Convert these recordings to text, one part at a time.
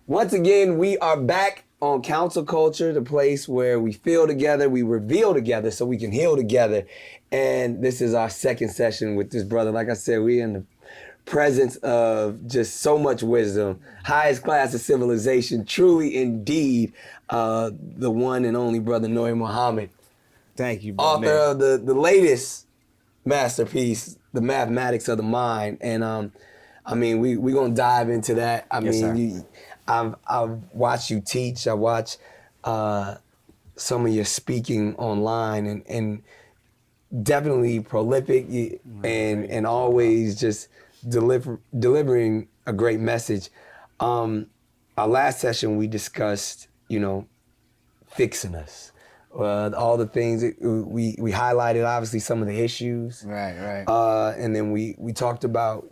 Once again, we are back on Counsel Culture, the place where we feel together, we reveal together so we can heal together. And this is our second session with this brother. Like I said, we in the presence of just so much wisdom, highest class of civilization, truly indeed, the one and only brother Nuri Muhammad. Thank you, brother. Author of the latest masterpiece, The Mathematics of the Mind. And I mean, we're gonna dive into that. I've watched you teach. I watched some of your speaking online, and definitely prolific and always just delivering a great message. Our last session we discussed, fixing us. All the things that we highlighted, obviously some of the issues. Right. And then we talked about,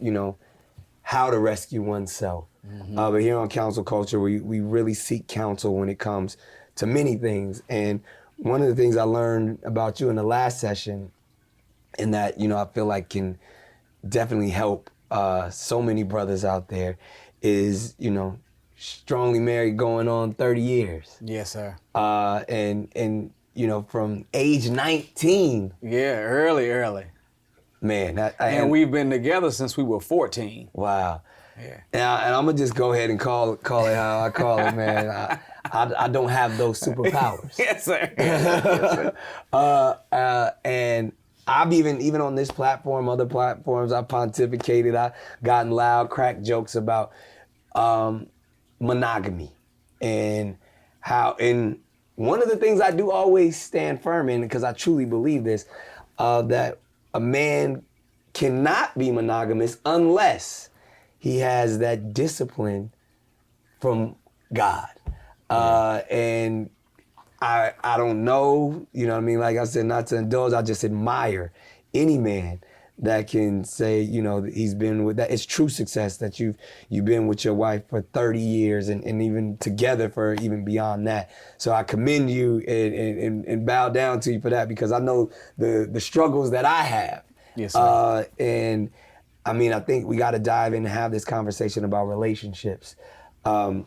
how to rescue oneself. Mm-hmm. But here on Counsel Culture, we really seek counsel when it comes to many things. And one of the things I learned about you in the last session, and that, I feel like can definitely help so many brothers out there, is, strongly married going on 30 years. Yes, sir. And from age 19. Yeah, early. Man, and we've been together since we were 14. Wow. Yeah. And I'm gonna just go ahead and call it how I call it, man. I don't have those superpowers. Yes, sir. And I've even on this platform, other platforms, I pontificated. I gotten loud, crack jokes about monogamy and how. And one of the things I do always stand firm in, because I truly believe this, that a man cannot be monogamous unless he has that discipline from God. And I don't know, like I said, not to indulge, I just admire any man that can say, he's been with that. It's true success that you've been with your wife for 30 years and even together for even beyond that. So I commend you and bow down to you for that, because I know the struggles that I have. Yes, sir. And I mean, I think we got to dive in and have this conversation about relationships. Where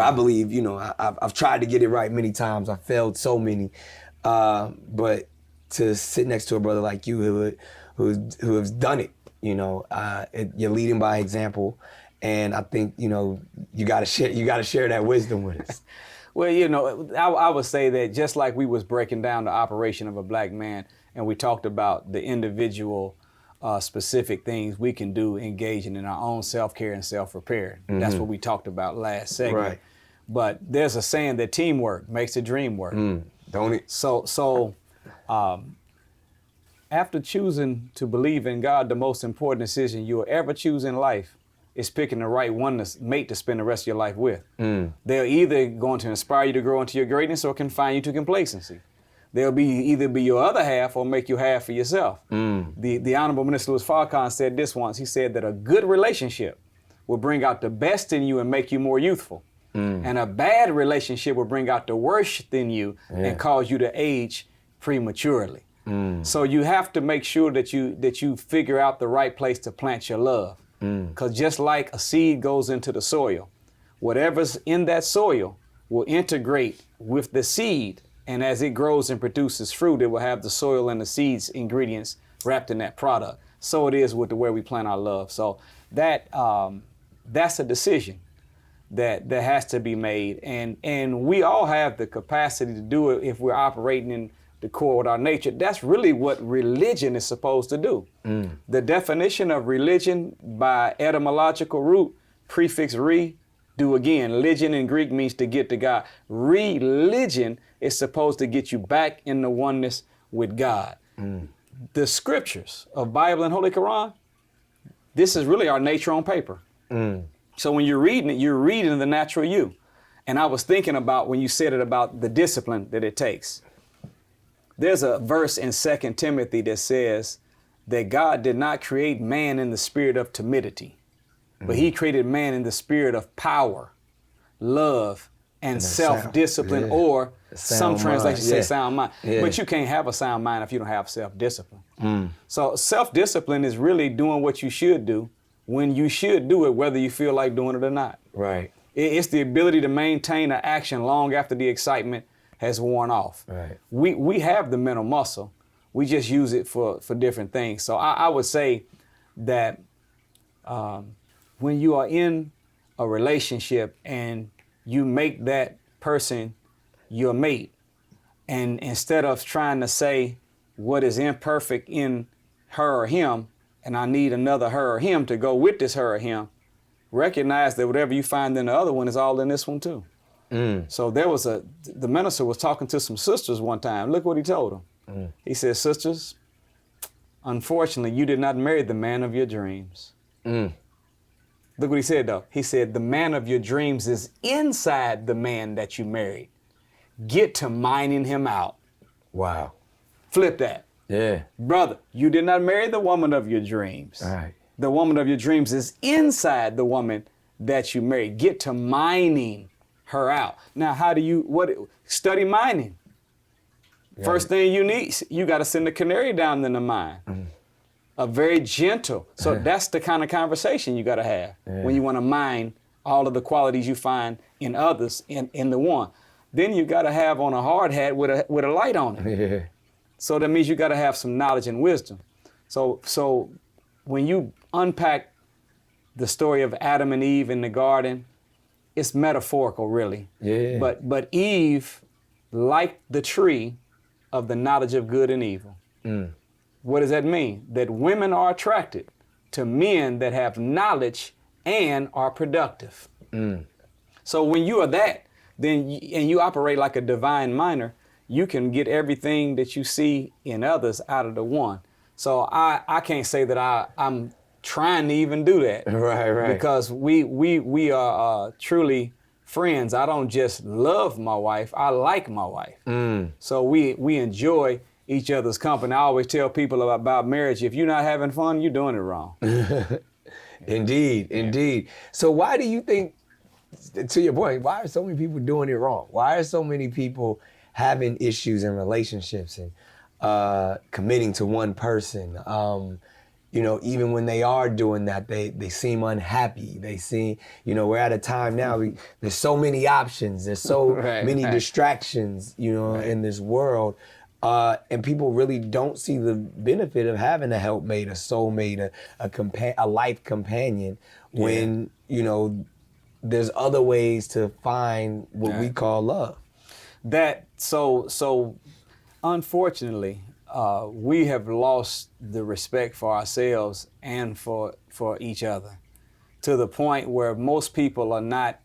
I believe, I've tried to get it right many times. I've failed so many. But to sit next to a brother like you who has done it, you're leading by example. And I think, you got to share that wisdom with us. Well, I would say that just like we was breaking down the operation of a black man, and we talked about the individual specific things we can do engaging in our own self-care and self-repair. Mm-hmm. That's what we talked about last segment. Right. But there's a saying that teamwork makes the dream work. Don't it? So after choosing to believe in God, the most important decision you'll ever choose in life is picking the right one mate to spend the rest of your life with. They're either going to inspire you to grow into your greatness or confine you to complacency. They'll either be your other half or make you half for yourself. The Honorable Minister Louis Farrakhan said this once. He said that a good relationship will bring out the best in you and make you more youthful. And a bad relationship will bring out the worst in you and cause you to age prematurely. So you have to make sure that you figure out the right place to plant your love. Because just like a seed goes into the soil, whatever's in that soil will integrate with the seed. And as it grows and produces fruit, it will have the soil and the seeds ingredients wrapped in that product. So it is with the way we plant our love. So that's a decision that has to be made. And we all have the capacity to do it if we're operating in the core with our nature. That's really what religion is supposed to do. The definition of religion by etymological root, prefix re, do again. Religion in Greek means to get to God. Religion is supposed to get you back in the oneness with God. The scriptures of Bible and Holy Quran, this is really our nature on paper. So when you're reading it, you're reading the natural you. And I was thinking about when you said it about the discipline that it takes. There's a verse in 2 Timothy that says that God did not create man in the spirit of timidity, but he created man in the spirit of power, love, and self-discipline, or some translations say sound mind. But you can't have a sound mind if you don't have self-discipline. So self-discipline is really doing what you should do when you should do it, whether you feel like doing it or not. Right. It's the ability to maintain an action long after the excitement has worn off. Right. We have the mental muscle. We just use it for different things. So I would say that when you are in a relationship and you make that person your mate, and instead of trying to say what is imperfect in her or him, and I need another her or him to go with this her or him, recognize that whatever you find in the other one is all in this one too. So the minister was talking to some sisters one time. Look what he told them. He said, sisters, unfortunately, you did not marry the man of your dreams. Look what he said though. He said, the man of your dreams is inside the man that you married. Get to mining him out. Wow. Flip that. Yeah. Brother, you did not marry the woman of your dreams. All right. The woman of your dreams is inside the woman that you married. Get to mining her out. Now, study mining. Yeah. First thing you need, you got to send a canary down in the mine. A very gentle. So that's the kind of conversation you got to have when you want to mine all of the qualities you find in others in the one. Then you got to have on a hard hat with a light on it. Yeah. So that means you got to have some knowledge and wisdom. So when you unpack the story of Adam and Eve in the garden, it's metaphorical, really. Yeah. But Eve liked the tree of the knowledge of good and evil. What does that mean? That women are attracted to men that have knowledge and are productive. So when you are that, then and you operate like a divine miner, you can get everything that you see in others out of the one. So I can't say that I'm trying to even do that. Right. Because we are truly friends. I don't just love my wife, I like my wife. So we enjoy each other's company. I always tell people about marriage, if you're not having fun, you're doing it wrong. Indeed. So why do you think, to your point, why are so many people doing it wrong? Why are so many people having issues in relationships and committing to one person? Even when they are doing that, they seem unhappy. They seem, we're at a time now, there's so many options, there's so many distractions, in this world. And people really don't see the benefit of having a helpmate, a soulmate, a life companion when, there's other ways to find what we call love. So unfortunately, we have lost the respect for ourselves and for each other, to the point where most people are not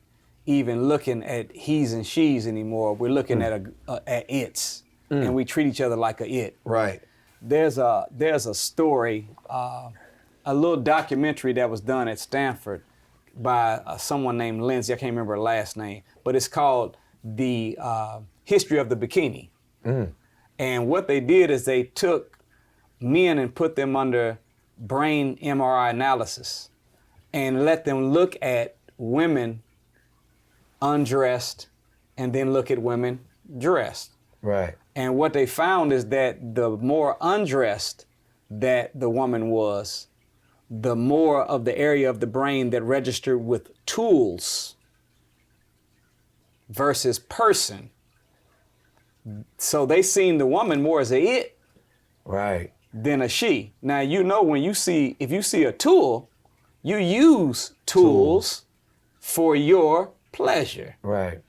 even looking at he's and she's anymore. We're looking at it's, and we treat each other like a it. Right. There's a story, a little documentary that was done at Stanford by someone named Lindsay. I can't remember her last name, but it's called The History of the Bikini. And what they did is they took men and put them under brain MRI analysis and let them look at women undressed and then look at women dressed. Right. And what they found is that the more undressed that the woman was, the more of the area of the brain that registered with tools versus person. So they seen the woman more as a it than a she. Now, if you see a tool, you use tools for your pleasure. Right.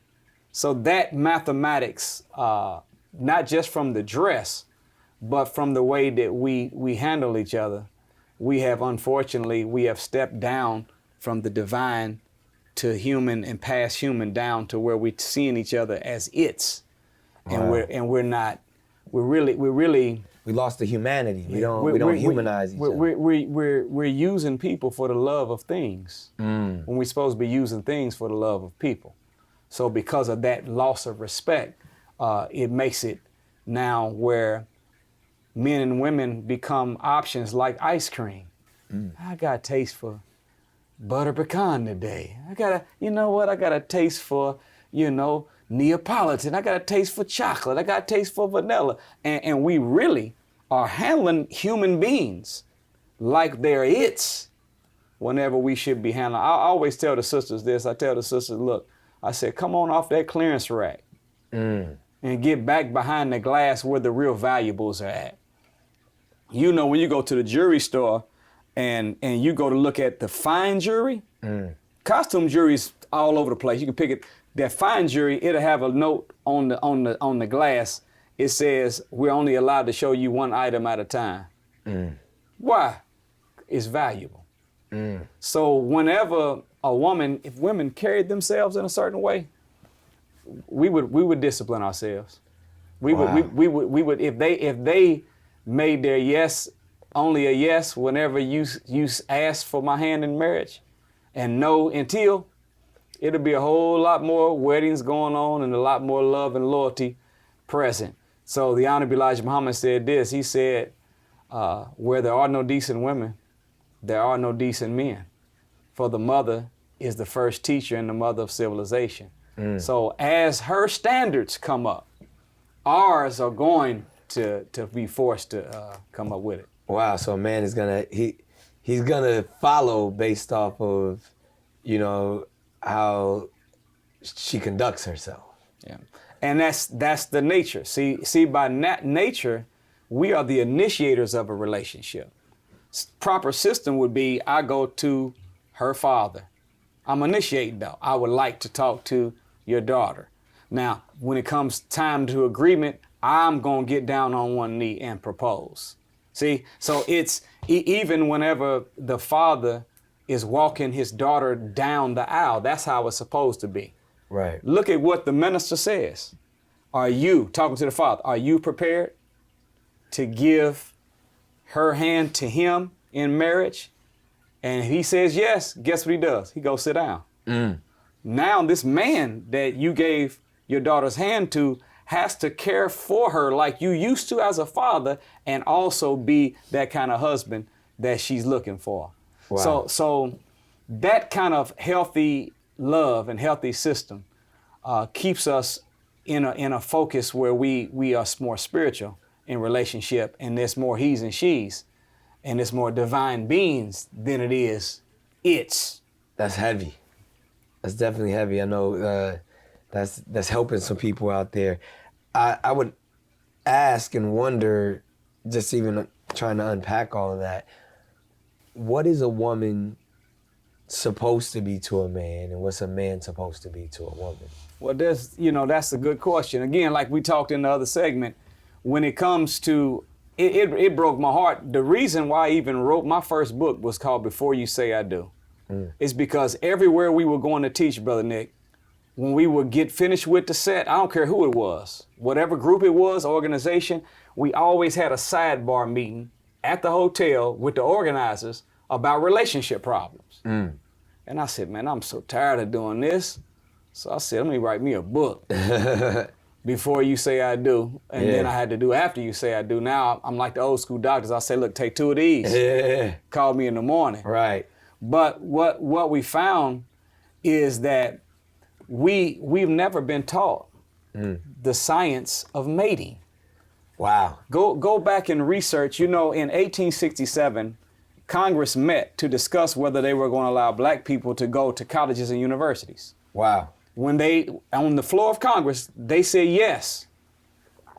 So that mathematics, not just from the dress, but from the way that we handle each other, we have stepped down from the divine to human and past human down to where we're seeing each other as it's. And we lost the humanity. We don't humanize each other. We're using people for the love of things when we're supposed to be using things for the love of people. So because of that loss of respect, it makes it now where men and women become options like ice cream. I got a taste for butter pecan today. I got a taste for, Neapolitan. I got a taste for chocolate. I got a taste for vanilla. And we really are handling human beings like they're it's. whenever we should be handling. I always tell the sisters this. I tell the sisters, look, I said, come on off that clearance rack and get back behind the glass where the real valuables are at. You know, when you go to the jewelry store and you go to look at the fine jewelry, costume jewelry's all over the place. You can pick it. That fine jewelry, it'll have a note on the glass. It says, we're only allowed to show you one item at a time. Why? It's valuable. So whenever if women carried themselves in a certain way, we would discipline ourselves. We would if they made their yes only a yes whenever you ask for my hand in marriage, and no until, it'll be a whole lot more weddings going on and a lot more love and loyalty present. So the Honorable Elijah Muhammad said this. He said, where there are no decent women, there are no decent men. For the mother is the first teacher and the mother of civilization. So as her standards come up, ours are going to be forced to come up with it. Wow, so a man is he's gonna follow based off of, you know, how she conducts herself. Yeah, and that's the nature. See, by nature, we are the initiators of a relationship. Proper system would be, I go to her father. I'm initiating though. I would like to talk to your daughter. Now, when it comes time to agreement, I'm gonna get down on one knee and propose. See, so it's even whenever the father is walking his daughter down the aisle, that's how it's supposed to be. Right. Look at what the minister says. Are you, talking to the father, are you prepared to give her hand to him in marriage? And if he says yes, guess what he does? He goes sit down. Now this man that you gave your daughter's hand to has to care for her like you used to as a father, and also be that kind of husband that she's looking for. Wow. So that kind of healthy love and healthy system keeps us in a focus where we are more spiritual in relationship, and there's more he's and she's, and there's more divine beings than it is it's. That's heavy. That's definitely heavy. I know that's helping some people out there. I would ask and wonder, just even trying to unpack all of that, what is a woman supposed to be to a man, and what's a man supposed to be to a woman? Well, that's a good question. Again, like we talked in the other segment, when it comes to, it broke my heart. The reason why I even wrote my first book was called Before You Say I Do. It's because everywhere we were going to teach, Brother Nick, when we would get finished with the set, I don't care who it was, whatever group it was, organization, we always had a sidebar meeting at the hotel with the organizers about relationship problems. And I said, man, I'm so tired of doing this. So I said, let me write me a book. Before You Say I Do. And then I had to do After You Say I Do. Now I'm like the old school doctors. I say, look, take 2 of these. Call me in the morning. Right. But what we found is that we've never been taught the science of mating. Wow. Go back and research. You know, in 1867, Congress met to discuss whether they were going to allow black people to go to colleges and universities. Wow. When on the floor of Congress, they said yes,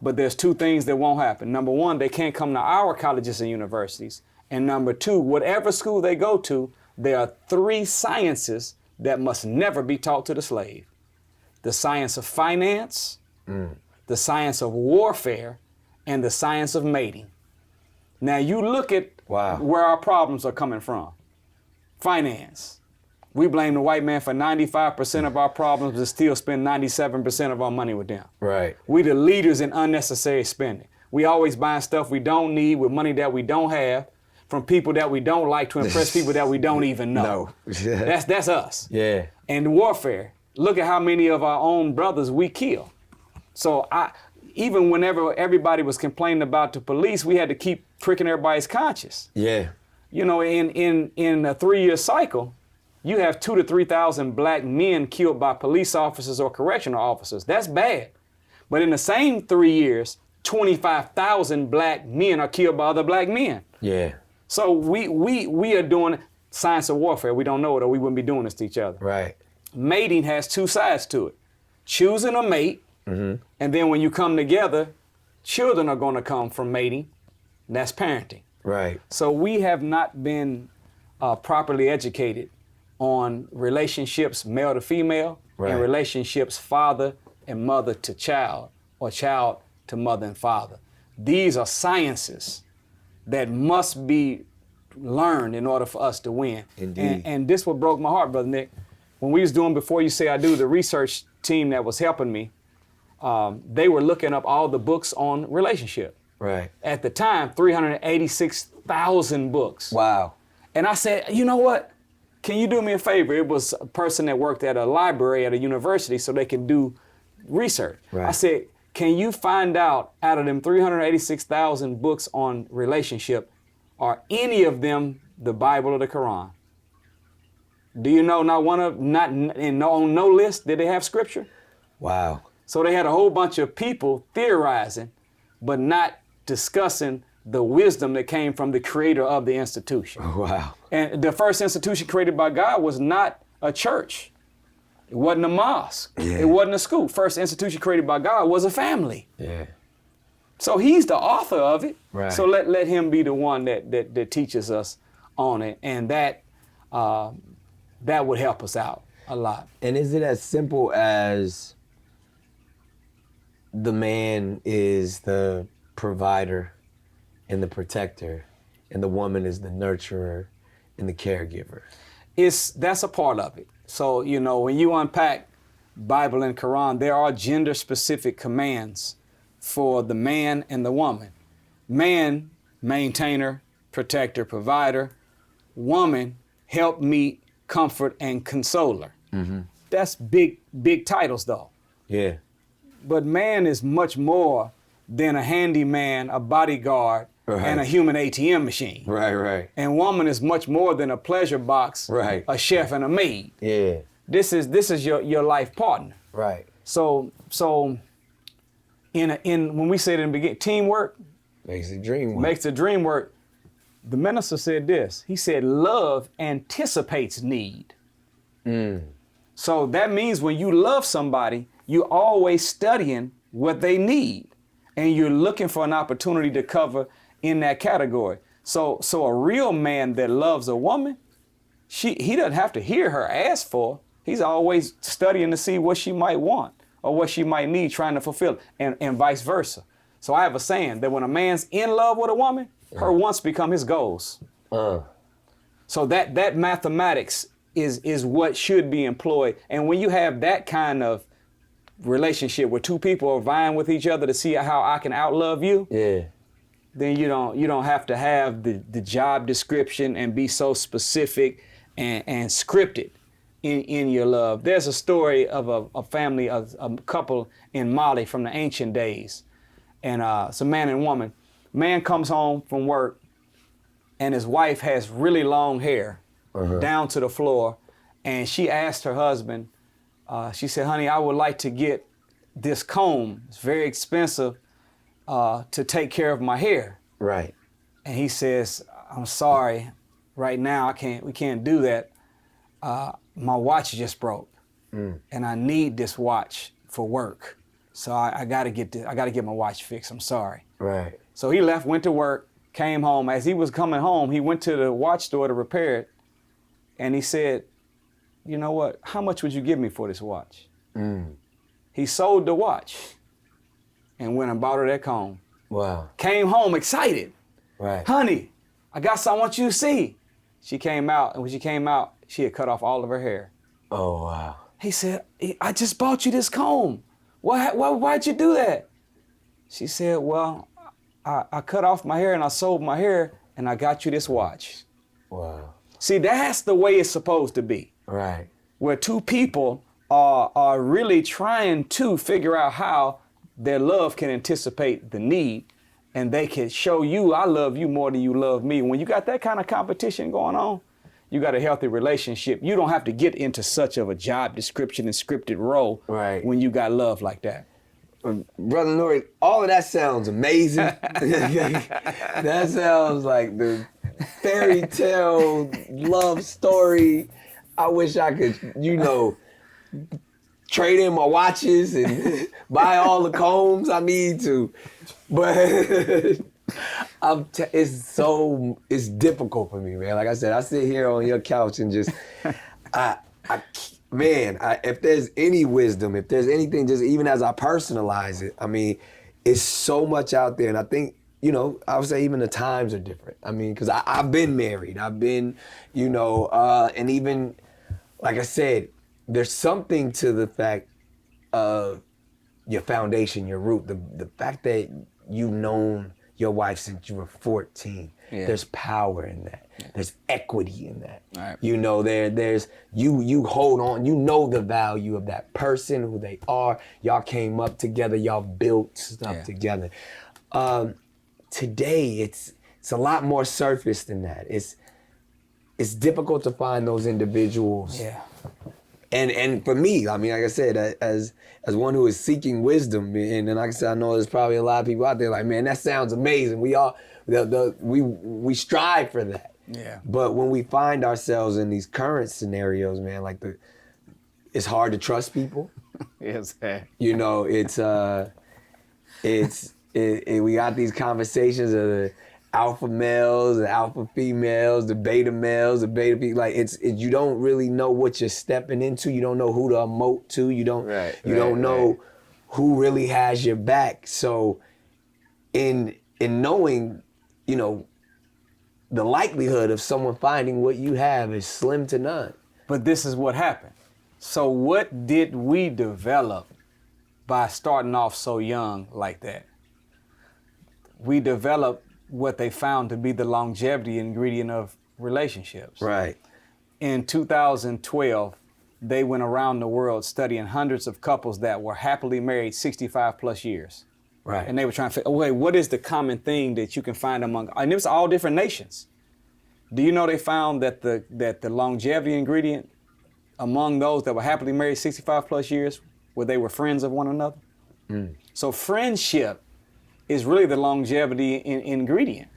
but there's 2 things that won't happen. Number 1, they can't come to our colleges and universities. And number 2, whatever school they go to, there are 3 sciences that must never be taught to the slave. The science of finance, the science of warfare, and the science of mating. Now you look at where our problems are coming from. Finance. We blame the white man for 95% of our problems and still spend 97% of our money with them. Right. We the leaders in unnecessary spending. We always buying stuff we don't need with money that we don't have from people that we don't like to impress people that we don't even know. That's us. Yeah. And warfare. Look at how many of our own brothers we kill. So even whenever everybody was complaining about the police, we had to keep pricking everybody's conscience. Yeah. You know, in a 3-year cycle, you have 2,000 to 3,000 black men killed by police officers or correctional officers. That's bad. But in the same 3 years, 25,000 black men are killed by other black men. Yeah. So we are doing, science of warfare. We don't know it, or we wouldn't be doing this to each other. Right. Mating has two sides to it. Choosing a mate, and then when you come together, children are going to come from mating. That's parenting. Right. So we have not been properly educated on relationships male to female, Right. and relationships father and mother to child, or child to mother and father. These are sciences that must be learned in order for us to win. Indeed. And this what broke my heart, Brother Nick. When we was doing Before You Say I Do, the research team that was helping me, they were looking up all the books on relationship. Right. At the time, 386,000 books. Wow. And I said, you know what? Can you do me a favor? It was a person that worked at a library at a university so they can do research. Right. I said, can you find out of them 386,000 books on relationship, are any of them the Bible or the Quran? Do you know on no list did they have scripture? Wow. So they had a whole bunch of people theorizing, but not discussing the wisdom that came from the creator of the institution. Wow. And the first institution created by God was not a church. It wasn't a mosque. Yeah. It wasn't a school. First institution created by God was a family. Yeah. So he's the author of it. Right. So let him be the one that teaches us on it. And that would help us out a lot. And is it as simple as the man is the provider and the protector, and the woman is the nurturer and the caregiver? That's a part of it. So, when you unpack Bible and Quran, there are gender-specific commands for the man and the woman. Man, maintainer, protector, provider. Woman, help meet, comfort, and consoler. Mm-hmm. That's big titles, though. Yeah. But man is much more than a handyman, a bodyguard, Right. and a human ATM machine. Right, right. And woman is much more than a pleasure box, Right. a chef, and a maid. Yeah. This is your life partner. Right. So when we said in the beginning, teamwork Makes the dream work. makes the dream work. The minister said this. He said, love anticipates need. So that means when you love somebody, you're always studying what they need, and you're looking for an opportunity to cover in that category. So a real man that loves a woman, he doesn't have to hear her ask for. He's always studying to see what she might want or what she might need, trying to fulfill it, and vice versa. So I have a saying that when a man's in love with a woman, her wants become his goals. So that mathematics is what should be employed. And when you have that kind of relationship where two people are vying with each other to see how I can outlove you, Yeah. then you don't have to have the job description and be so specific and scripted in your love. There's a story of a family, a couple in Mali from the ancient days, and it's a man and woman. Man comes home from work, and his wife has really long hair down to the floor, and she asked her husband, she said, honey, I would like to get this comb. It's very expensive to take care of my hair. Right. And he says, I'm sorry, right now we can't do that. My watch just broke, and I need this watch for work. So I gotta get my watch fixed. I'm sorry. Right. So he left, went to work, came home. As he was coming home, he went to the watch store to repair it, and he said, you know what? How much would you give me for this watch? He sold the watch and went and bought her that comb. Wow. Came home excited. Right. Honey, I got something I want you to see. She came out, and when she came out, she had cut off all of her hair. Oh, wow. He said, I just bought you this comb. Why'd you do that? She said, well, I cut off my hair and I sold my hair and I got you this watch. Wow. See, that's the way it's supposed to be. Right. Where two people are really trying to figure out how their love can anticipate the need, and they can show you, I love you more than you love me. When you got that kind of competition going on, you got a healthy relationship. You don't have to get into such of a job description and scripted role when you got love like that. Brother Nuri, all of that sounds amazing. That sounds like the fairy tale love story. I wish I could, trade in my watches and buy all the combs I need to. But it's difficult for me, man. Like I said, I sit here on your couch and just, if there's any wisdom, if there's anything, just even as I personalize it, I mean, it's so much out there. And I think, I would say even the times are different. I mean, because I've been married. I've been, and even, like I said, there's something to the fact of your foundation, your root, the fact that you've known your wife since you were 14. Yeah. There's power in that. Yeah. There's equity in that. Right. There's you hold on, the value of that person, who they are. Y'all came up together, y'all built stuff together. Today it's a lot more surface than that. It's difficult to find those individuals. Yeah. And for me, I mean, like I said, as one who is seeking wisdom, and like I said, I know there's probably a lot of people out there like, man, that sounds amazing. We all, we strive for that. Yeah. But when we find ourselves in these current scenarios, man, like it's hard to trust people. Yes. We got these conversations of the alpha males, the alpha females, the beta males, the beta people. Like you don't really know what you're stepping into. You don't know who to emote to. You don't know who really has your back. So in knowing, the likelihood of someone finding what you have is slim to none. But this is what happened. So what did we develop by starting off so young like that? We developed what they found to be the longevity ingredient of relationships. Right. In 2012, they went around the world studying hundreds of couples that were happily married 65 plus years. Right. And they were trying to figure, okay, what is the common thing that you can find among, and it was all different nations. Do you know they found that the longevity ingredient among those that were happily married 65 plus years, where they were friends of one another? Mm. So friendship is really the longevity ingredient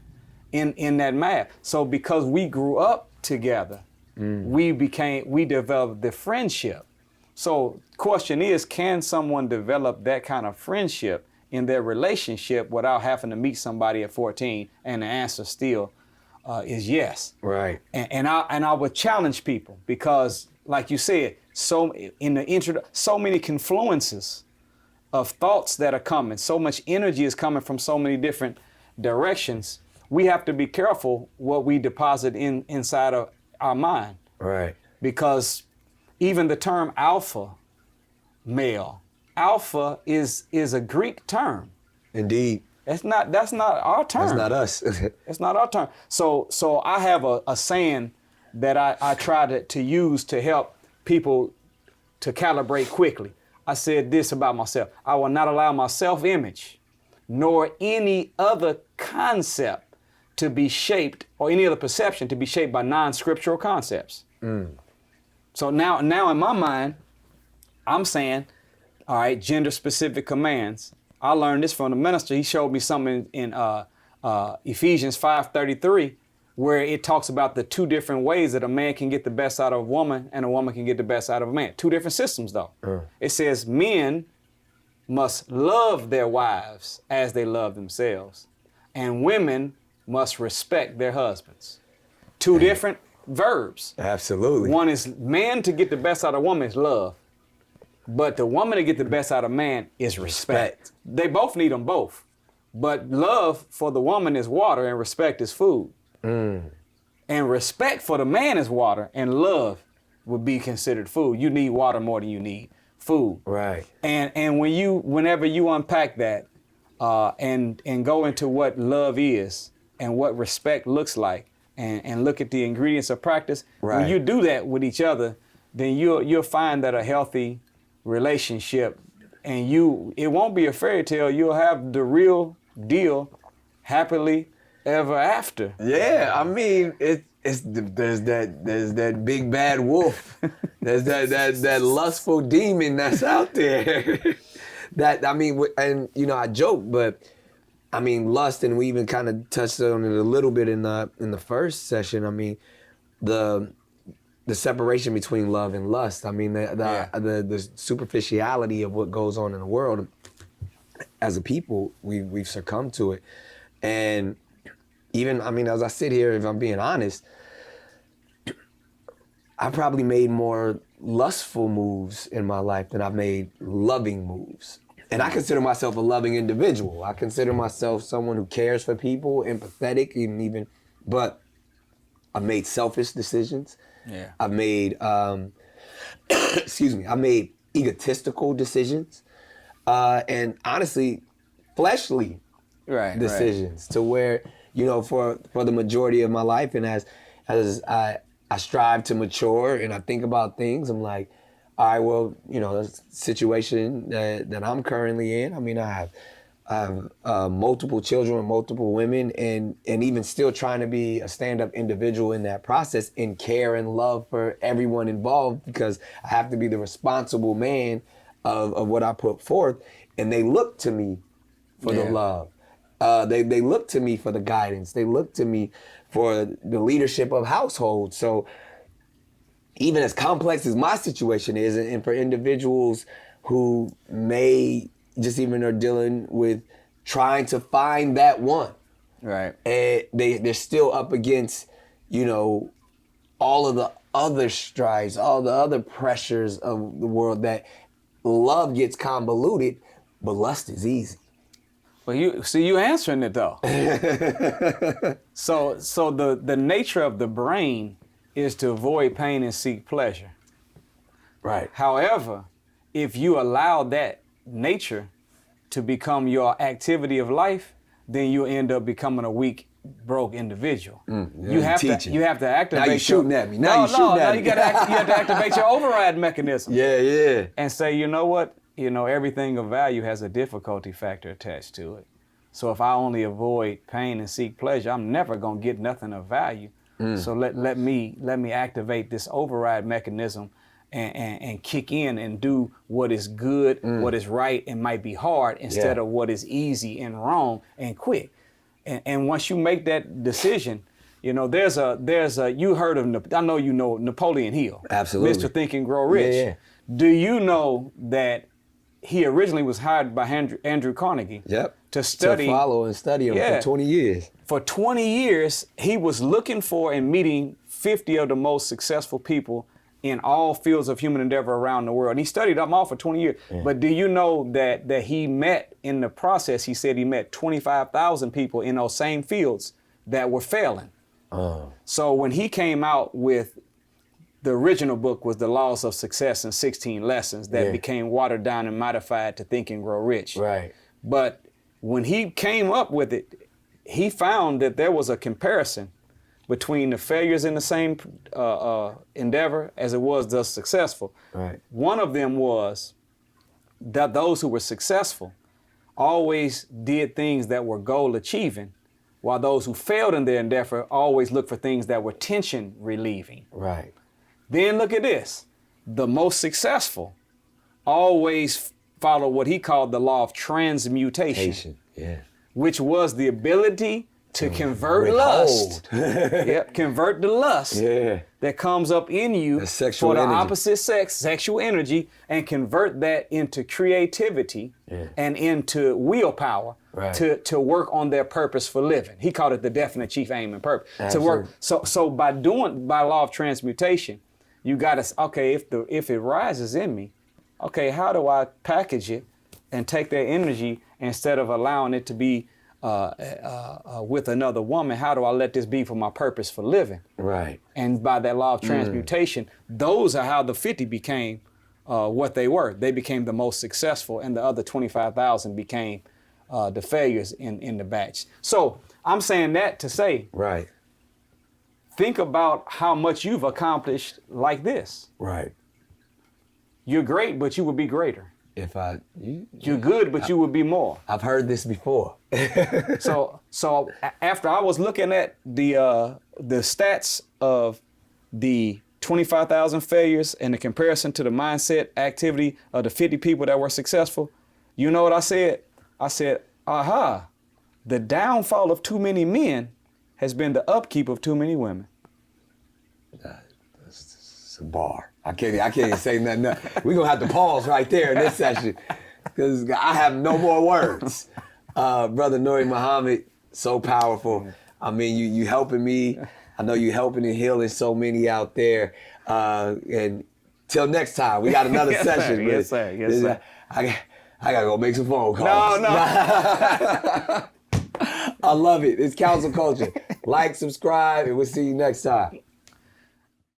in that math. So because we grew up together, we developed the friendship. So question is, can someone develop that kind of friendship in their relationship without having to meet somebody at 14? And the answer still is yes. Right. And I would challenge people, because like you said, so many confluences of thoughts that are coming, so much energy is coming from so many different directions. We have to be careful what we deposit inside of our mind. Right. Because even the term alpha male, alpha is a Greek term. Indeed. That's not our term. That's not us. It's not our term. So I have a saying that I try to use to help people to calibrate quickly. I said this about myself: I will not allow my self-image nor any other concept to be shaped, or any other perception to be shaped by non-scriptural concepts. Mm. So now in my mind, I'm saying, all right, gender-specific commands. I learned this from the minister. He showed me something in Ephesians 5:33, where it talks about the two different ways that a man can get the best out of a woman and a woman can get the best out of a man. Two different systems, though. It says men must love their wives as they love themselves, and women must respect their husbands. Two different verbs. Absolutely. One is man to get the best out of woman is love, but the woman to get the best out of man is respect. They both need them both, but love for the woman is water and respect is food. Mm. And respect for the man is water, and love would be considered food. You need water more than you need food. Right. And whenever you unpack that and go into what love is and what respect looks like, and look at the ingredients of practice, when you do that with each other, then you'll find that a healthy relationship, and it won't be a fairy tale. You'll have the real deal, happily ever after. Yeah, I mean, there's that big bad wolf. There's that lustful demon that's out there. I joke, but I mean, lust, and we even kind of touched on it a little bit in the first session. I mean, the separation between love and lust. I mean, the superficiality of what goes on in the world. As a people, we've succumbed to it, and even, I mean, as I sit here, if I'm being honest, I probably made more lustful moves in my life than I've made loving moves. And I consider myself a loving individual. I consider myself someone who cares for people, empathetic, even, but I've made selfish decisions. Yeah. I've made, excuse me, I made egotistical decisions. And honestly, fleshly decisions to where, you know, for the majority of my life, and as I strive to mature and I think about things, I'm like, all right, well, you know, the situation that I'm currently in, I mean, I have multiple children with multiple women, and even still trying to be a stand-up individual in that process, and care and love for everyone involved, because I have to be the responsible man of what I put forth, and they look to me for the love. They look to me for the guidance. They look to me for the leadership of households. So even as complex as my situation is, and for individuals who may just even are dealing with trying to find that one, right, and they're still up against, you know, all of the other strides, all the other pressures of the world, that love gets convoluted, but lust is easy. Well, you answering it though. So the nature of the brain is to avoid pain and seek pleasure. Right. However, if you allow that nature to become your activity of life, then you end up becoming a weak, broke individual. You have to activate. Now you're shooting at me. You have to activate your override mechanism. Yeah. And say, you know what? You know, everything of value has a difficulty factor attached to it. So if I only avoid pain and seek pleasure, I'm never gonna get nothing of value. So let me activate this override mechanism and kick in and do what is good, what is right, and might be hard, instead of what is easy and wrong and quick. And once you make that decision, you know, there's a you heard of, I know you know Napoleon Hill. Absolutely. Mr. Think and Grow Rich. Yeah. Do you know that he originally was hired by Andrew Carnegie to study, to follow and study him for 20 years. For 20 years, he was looking for and meeting 50 of the most successful people in all fields of human endeavor around the world. And he studied them all for 20 years. Yeah. But do you know that he met, in the process, he said he met 25,000 people in those same fields that were failing. So when he came out with, the original book was The Laws of Success in 16 Lessons that became watered down and modified to Think and Grow Rich. Right. But when he came up with it, he found that there was a comparison between the failures in the same endeavor as it was the successful. Right. One of them was that those who were successful always did things that were goal achieving, while those who failed in their endeavor always looked for things that were tension relieving. Right. Then look at this. The most successful always follow what he called the law of transmutation, which was the ability to convert lust. Convert the lust that comes up in you for the opposite sex, sexual energy, and convert that into creativity and into willpower to work on their purpose for living. He called it the definite chief aim and purpose. Absolutely. To work. So by law of transmutation, you got to, okay, if it rises in me, okay, how do I package it and take that energy, instead of allowing it to be with another woman, how do I let this be for my purpose for living? Right. And by that law of transmutation, those are how the 50 became what they were. They became the most successful, and the other 25,000 became the failures in the batch. So I'm saying that to say, think about how much you've accomplished like this. Right. You're great, but you would be greater. You're good, but you would be more. I've heard this before. So after I was looking at the stats of the 25,000 failures and the comparison to the mindset activity of the 50 people that were successful, you know what I said? I said, aha, The downfall of too many men has been the upkeep of too many women. It's a bar. I can't even say nothing else. We're going to have to pause right there in this session because I have no more words. Brother Nuri Muhammad, so powerful. I mean, you helping me. I know you helping and healing so many out there. And till next time, we got another Yes, session. sir. Yes, sir. Yes, sir. I got to go make some phone calls. No. I love it. It's Counsel Culture. Like, subscribe, and we'll see you next time.